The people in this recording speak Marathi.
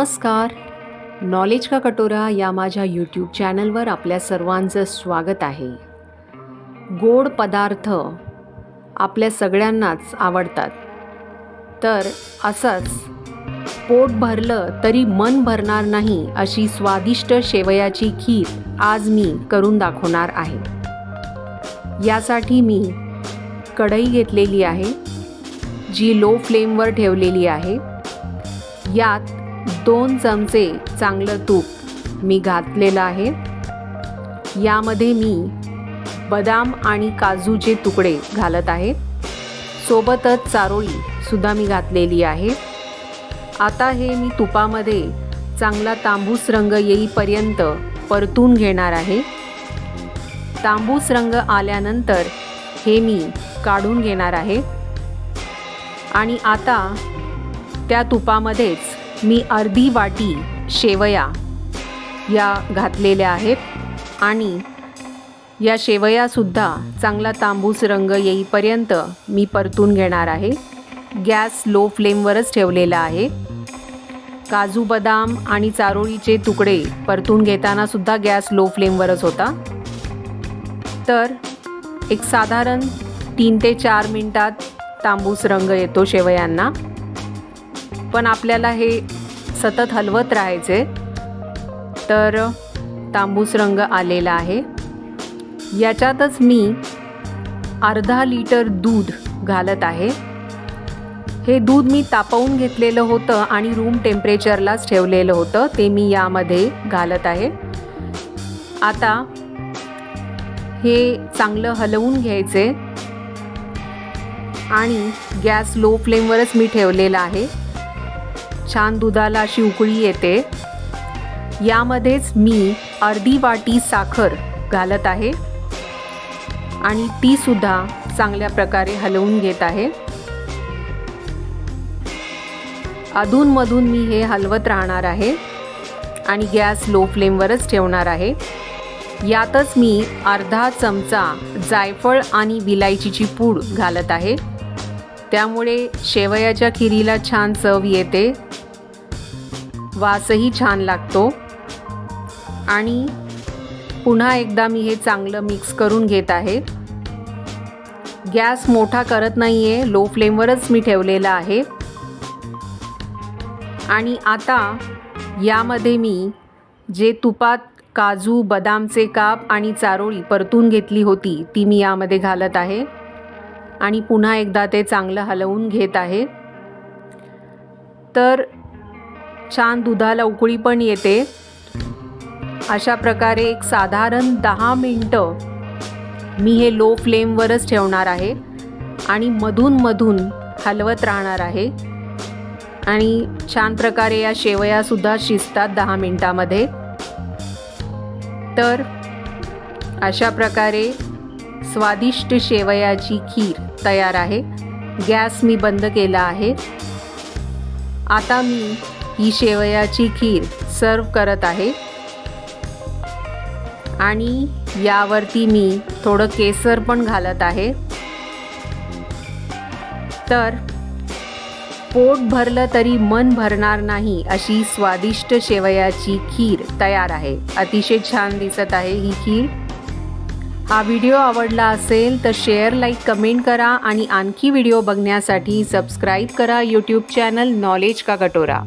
नमस्कार. नॉलेज का कटोरा या माझ्या यूट्यूब चॅनलवर आपल्या सर्वांचं स्वागत आहे. गोड पदार्थ आपल्या सगळ्यांनाच आवडतात, तर असंच पोट भरलं तरी मन भरणार नाही अशी स्वादिष्ट शेवयाची खीर आज मी करून दाखवणार आहे. यासाठी मी कढई घेतलेली आहे, जी लो फ्लेमवर ठेवलेली आहे. यात 2 चमचे चांगलं तूप मी घातलेलं आहे. यामध्ये मी बदाम आणि काजूचे तुकडे घालत आहे. सोबतच चारोळी सुद्धा मी घातलेली आहे. आता हे मी तुपामध्ये चांगला तांबूस रंग येईपर्यंत परतून घेणार आहे. तांबूस रंग आल्यानंतर हे मी काढून घेणार आहे. आणि आता त्या तुपामध्येच मी अर्धी वाटी शेवया या घातलेल्या आहेत आणि या शेवयासुद्धा चांगला तांबूस रंग येईपर्यंत मी परतून घेणार आहे. गॅस लो फ्लेमवरच ठेवलेला आहे. काजू बदाम आणि चारोळीचे तुकडे परतून घेताना सुद्धा गॅस लो फ्लेमवरच होता. तर एक साधारण 3 ते 4 मिनिटात तांबूस रंग येतो शेवयांना. पण आपल्याला हे सतत हलवत राहायचे. तर तांबूस रंग आलेला आहे. याच्यातच मी अर्धा लिटर दूध घालत आहे. हे दूध मी तापवून घेतलेलं होतं आणि रूम टेम्परेचरलाच ठेवलेलं होतं, ते मी यामध्ये घालत आहे. आता हे चांगलं हलवून घ्यायचे आणि गॅस लो फ्लेमवरच मी ठेवलेला आहे. छान दुधाला अशी उकळी येते. यामध्येच मी अर्धी वाटी साखर घालत आहे आणि ती सुद्धा चांगल्या प्रकारे हलवून घेत आहे. अधूनमधून मी हे हलवत राहणार आहे आणि गॅस लो फ्लेमवरच ठेवणार आहे. यातच मी अर्धा चमचा जायफळ आणि विलायचीची पूड घालत आहे. त्यामुळे शेवयाच्या खिरीला छान चव येते, वासही छान लागतो. आणि पुन्हा एकदा मी हे चांगलं मिक्स करून घेत आहे. गॅस मोठा करत नाही आहे, लो फ्लेमवरच मी ठेवलेला आहे. आणि आता यामध्ये मी जे तुपात काजू बदामचे काप आणि चारोळी परतून घेतली होती ती मी यामध्ये घालत आहे आणि पुन्हा एकदा ते चांगलं हलवून घेत आहे. तर छान दुधाला उकळी पण येते. अशा प्रकारे एक साधारण 10 मिनिटं मी हे लो फ्लेमवरच ठेवणार आहे आणि मधून हलवत राहणार आहे. आणि छान प्रकारे या शेवयासुद्धा शिजतात 10 मिनिटामध्ये. तर अशा प्रकारे स्वादिष्ट शेवयाची खीर तयार आहे. गॅस मी बंद केला आहे. आता मी ही शेवयाची खीर सर्व करत आहे आणि यावरती मी थोडं केसर पण घालत आहे. तर पोट भरलं तरी मन भरणार नाही अशी स्वादिष्ट शेवयाची खीर तयार आहे. अतिशय छान दिसत आहे ही खीर. हा व्हिडिओ आवडला असेल तर शेअर, लाईक, कमेंट करा आणि आणखी व्हिडिओ बघण्यासाठी सबस्क्राईब करा यूट्यूब चॅनल नॉलेज का कटोरा.